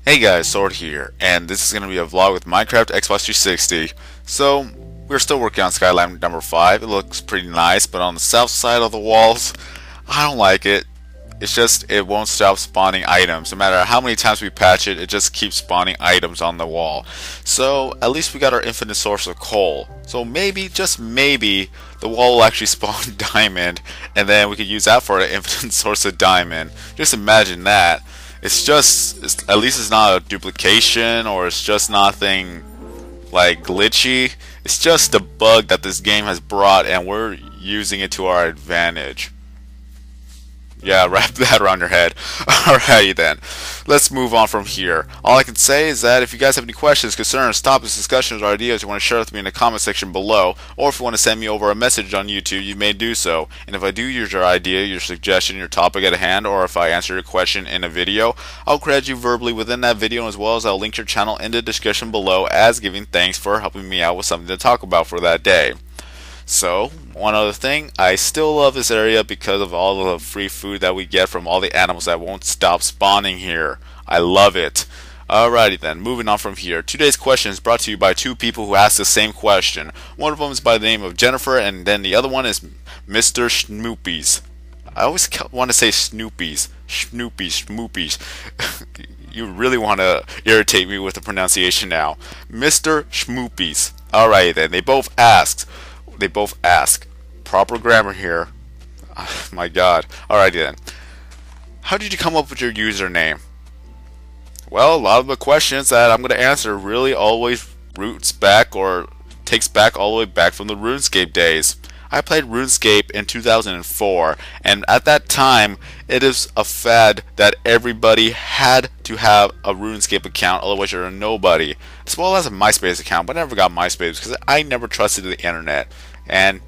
Hey guys, Sword here, and this is going to be a vlog with Minecraft Xbox 360. So, we're still working on Skyline number 5. It looks pretty nice, but on the south side of the walls, I don't like it. It's just, it won't stop spawning items. No matter how many times we patch it, it just keeps spawning items on the wall. So, at least we got our infinite source of coal. So maybe, just maybe, the wall will actually spawn diamond, and then we could use that for an infinite source of diamond. Just imagine that. At least it's not a duplication, or it's just nothing like glitchy. It's just a bug that this game has brought, and we're using it to our advantage. Yeah, wrap that around your head. Alrighty then, let's move on from here. All I can say is that if you guys have any questions, concerns, topics, discussions, or ideas you want to share with me in the comment section below, or if you want to send me over a message on YouTube, you may do so. And if I do use your idea, your suggestion, your topic at hand, or if I answer your question in a video, I'll credit you verbally within that video, as well as I'll link your channel in the description below as giving thanks for helping me out with something to talk about for that day. So, one other thing, I still love this area because of all the free food that we get from all the animals that won't stop spawning here. I love it. Alrighty then, moving on from here. Today's question is brought to you by two people who asked the same question. One of them is by the name of Jennifer, and then the other one is MisterShmoopies. I always want to say Snoopies. Shmoopies. You really want to irritate me with the pronunciation now. MisterShmoopies. Alright then, they both ask. Proper grammar here. Oh, my god. Alrighty then. How did you come up with your username? Well, a lot of the questions that I'm going to answer really always roots back or takes back all the way back from the Runescape days. I played Runescape in 2004, and at that time, it is a fad that everybody had to have a Runescape account, otherwise you're a nobody. As well as a MySpace account, but I never got MySpace because I never trusted the internet. And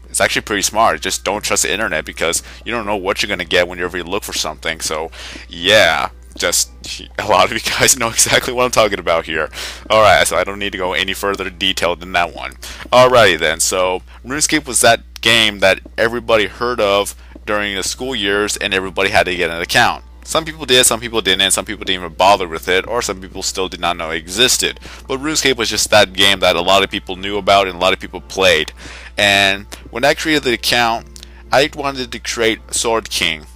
it's actually pretty smart. Just don't trust the internet because you don't know what you're going to get whenever you look for something. So, yeah. Just a lot of you guys know exactly what I'm talking about here. Alright, so I don't need to go any further detail than that one. Alrighty then, so RuneScape was that game that everybody heard of during the school years, and everybody had to get an account. Some people did, some people didn't, some people didn't even bother with it, or some people still did not know it existed. But RuneScape was just that game that a lot of people knew about and a lot of people played. And when I created the account, I wanted to create Sword King.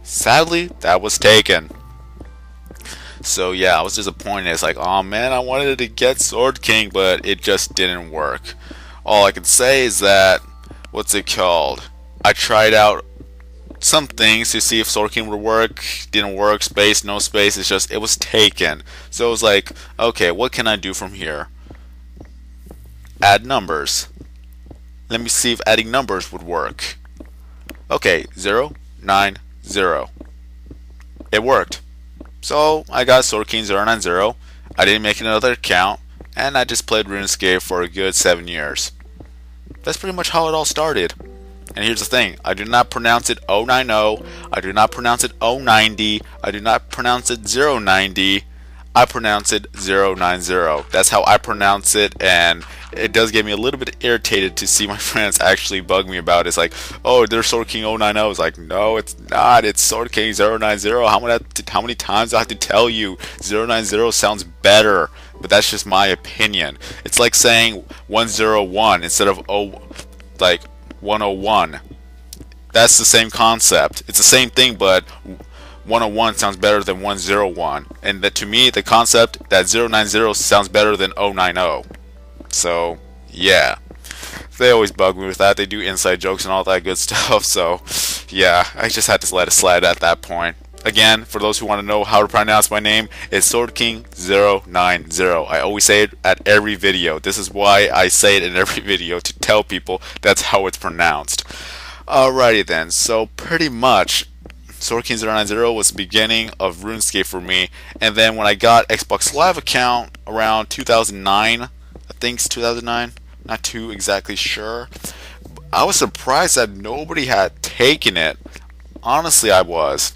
Sadly, that was taken. So yeah, I was disappointed. It's like, oh man, I wanted to get Sword King, but it just didn't work. All I can say is that, what's it called? I tried out some things to see if Sword King would work. Didn't work. Space, no space. It's just, it was taken. So it was like, okay, what can I do from here? Add numbers. Let me see if adding numbers would work. Okay, 0, 9, 0. It worked. So I got Sword King 090. I didn't make another account, and I just played RuneScape for a good 7 years. That's pretty much how it all started. And here's the thing, I do not pronounce it 090, I do not pronounce it 090, I do not pronounce it 090, I pronounce it 090. That's how I pronounce it, and it does get me a little bit irritated to see my friends actually bug me about it. It's like, oh, there's Sword King 090. It's like, no, it's not. It's Sword King 090. How many times do I have to tell you? 090 sounds better, but that's just my opinion. It's like saying 101 instead of 101. That's the same concept. It's the same thing, but 101 sounds better than 101. And that, to me, the concept that 090 sounds better than 090. So, yeah. They always bug me with that. They do inside jokes and all that good stuff. So, yeah, I just had to let it slide at that point. Again, for those who want to know how to pronounce my name, it's Sword King 090. I always say it at every video. This is why I say it in every video, to tell people that's how it's pronounced. Alrighty then, so pretty much Sword King 090 was the beginning of RuneScape for me, and then when I got Xbox Live account around 2009, I think it's 2009, not too exactly sure, I was surprised that nobody had taken it. Honestly, I was.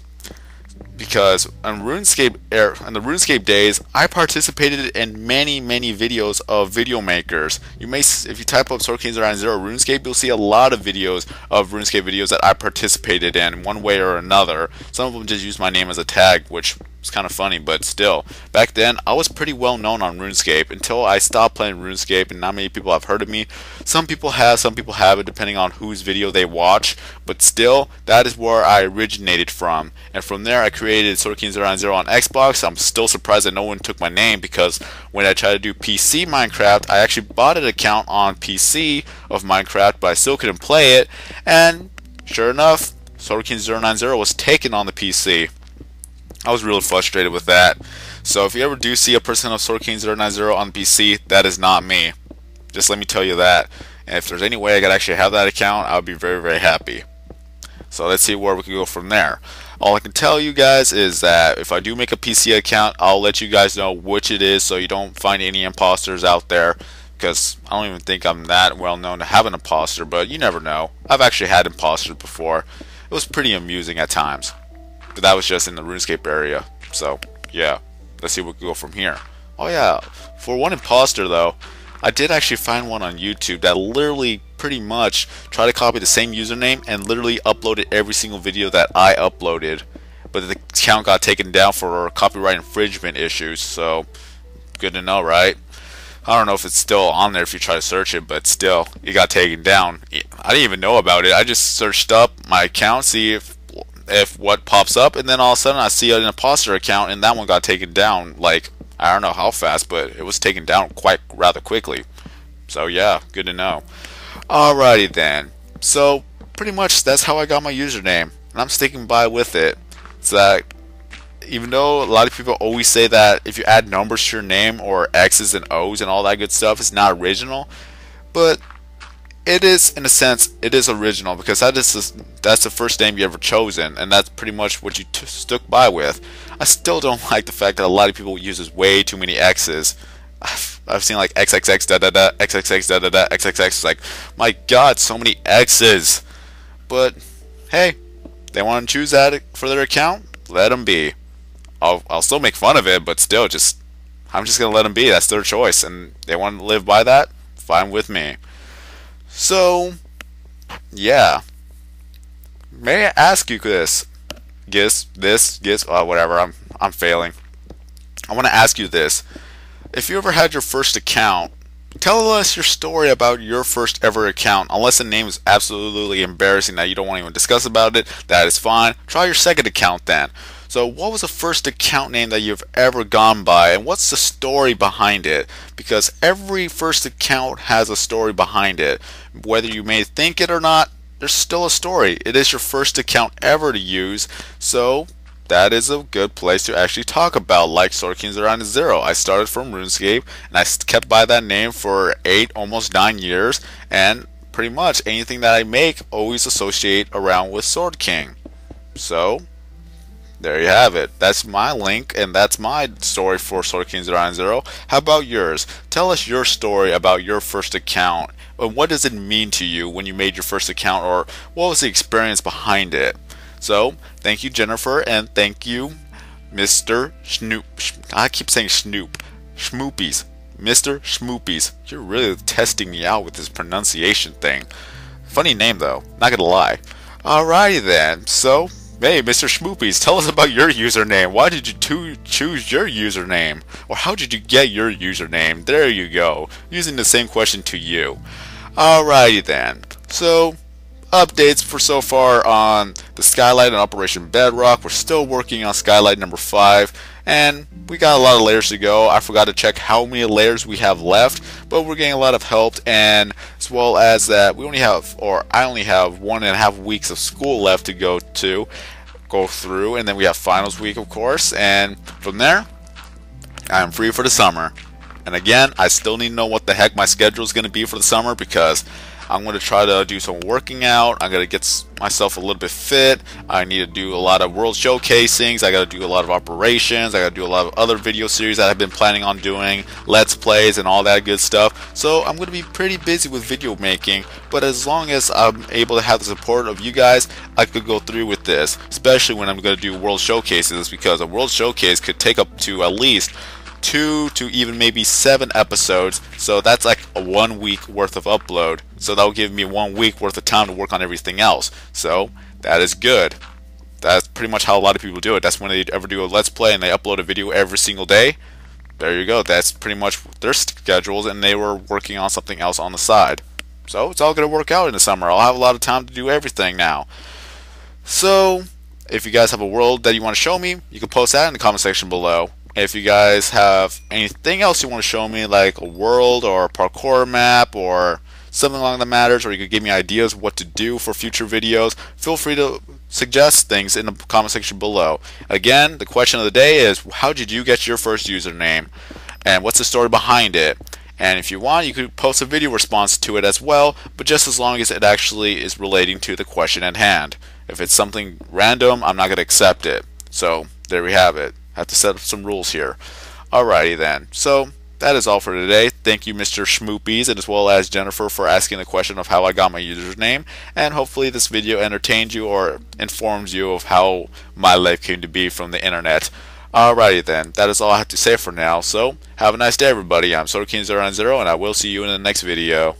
Because in the RuneScape days, I participated in many videos of video makers. You may, if you type up Sword King 090 RuneScape, you'll see a lot of videos of RuneScape videos that I participated in one way or another. Some of them just use my name as a tag, which It's kind of funny, but still, back then I was pretty well known on RuneScape until I stopped playing RuneScape, and not many people have heard of me. Some people have, some people haven't, depending on whose video they watch. But still, that is where I originated from, and from there I created SwordKing090 on Xbox. I'm still surprised that no one took my name, because when I tried to do PC Minecraft, I actually bought an account on PC of Minecraft, but I still couldn't play it. And sure enough, SwordKing090 was taken on the PC. I was really frustrated with that. So if you ever do see a person of SwordKing090 on PC, that is not me. Just let me tell you that. And if there's any way I could actually have that account, I would be very, very happy. So let's see where we can go from there. All I can tell you guys is that if I do make a PC account, I'll let you guys know which it is, so you don't find any imposters out there. Because I don't even think I'm that well known to have an imposter, but you never know. I've actually had imposters before. It was pretty amusing at times. But that was just in the RuneScape area. So, yeah. Let's see where we can go from here. Oh yeah, for one imposter though, I did actually find one on YouTube that literally pretty much tried to copy the same username and literally uploaded every single video that I uploaded. But the account got taken down for copyright infringement issues, so good to know, right? I don't know if it's still on there if you try to search it, but still, it got taken down. I didn't even know about it. I just searched up my account, see if what pops up, and then all of a sudden I see an imposter account, and that one got taken down. Like, I don't know how fast, but it was taken down quite rather quickly. So yeah, good to know. Alrighty then. So pretty much that's how I got my username, and I'm sticking by with it. It's that even though a lot of people always say that if you add numbers to your name or X's and O's and all that good stuff, it's not original, but it is, in a sense, it is original, because that's the first name you ever chosen, and that's pretty much what you stuck by with. I still don't like the fact that a lot of people uses way too many X's. I've seen like XXX da da da, XXX da da da, XXX. It's like, my God, so many X's. But hey, they want to choose that for their account. Let them be. I'll still make fun of it, but still, I'm just gonna let them be. That's their choice, and they want to live by that. Fine with me. So, yeah. May I ask you this? Whatever. I'm failing. I want to ask you this. If you ever had your first account, tell us your story about your first ever account. Unless the name is absolutely embarrassing that you don't want to even discuss about it, that is fine. Try your second account then. So what was the first account name that you've ever gone by, and what's the story behind it? Because every first account has a story behind it. Whether you may think it or not, there's still a story. It is your first account ever to use, so that is a good place to actually talk about, like SwordKing090. I started from RuneScape, and I kept by that name for 8, almost 9 years, and pretty much anything that I make always associate around with Sword King. So there you have it. That's my link, and that's my story for SwordKing090. How about yours? Tell us your story about your first account, and what does it mean to you when you made your first account, or what was the experience behind it? So, thank you, Jennifer, and thank you, Mr. Snoop. I keep saying Snoop. Shmoopies. MisterShmoopies. You're really testing me out with this pronunciation thing. Funny name, though. Not gonna lie. Alrighty then. So, hey, MisterShmoopies, tell us about your username. Why did you choose your username? Or how did you get your username? There you go. Using the same question to you. Alrighty then. So, updates for so far on the Skylight and Operation Bedrock. We're still working on Skylight number 5, and we got a lot of layers to go. I forgot to check how many layers we have left, but we're getting a lot of help, and as well as that, I only have 1.5 weeks of school left to go through, and then we have finals week, of course, and from there, I'm free for the summer. And again, I still need to know what the heck my schedule is going to be for the summer, because I'm going to try to do some working out. I'm going to get myself a little bit fit. I need to do a lot of world showcasings. I got to do a lot of operations. I got to do a lot of other video series that I've been planning on doing, let's plays and all that good stuff. So I'm going to be pretty busy with video making, but as long as I'm able to have the support of you guys, I could go through with this, especially when I'm going to do world showcases, because a world showcase could take up to at least 2 to even maybe 7 episodes, so that's like a 1 week worth of upload, so that will give me 1 week worth of time to work on everything else, so that is good. That's pretty much how a lot of people do it. That's when they ever do a Let's Play and they upload a video every single day. There you go. That's pretty much their schedules, and they were working on something else on the side. So it's all going to work out in the summer. I'll have a lot of time to do everything now. So if you guys have a world that you want to show me, you can post that in the comment section below. If you guys have anything else you want to show me, like a world or a parkour map or something along the matters, or you could give me ideas of what to do for future videos, feel free to suggest things in the comment section below. Again, the question of the day is, how did you get your first username? And what's the story behind it? And if you want, you could post a video response to it as well, but just as long as it actually is relating to the question at hand. If it's something random, I'm not going to accept it. So there we have it. I have to set up some rules here. Alrighty then. So that is all for today. Thank you, MisterShmoopies, and as well as Jennifer, for asking the question of how I got my username. And hopefully this video entertained you or informs you of how my life came to be from the internet. Alrighty then, that is all I have to say for now, so have a nice day everybody. I'm SodaKing090 and I will see you in the next video.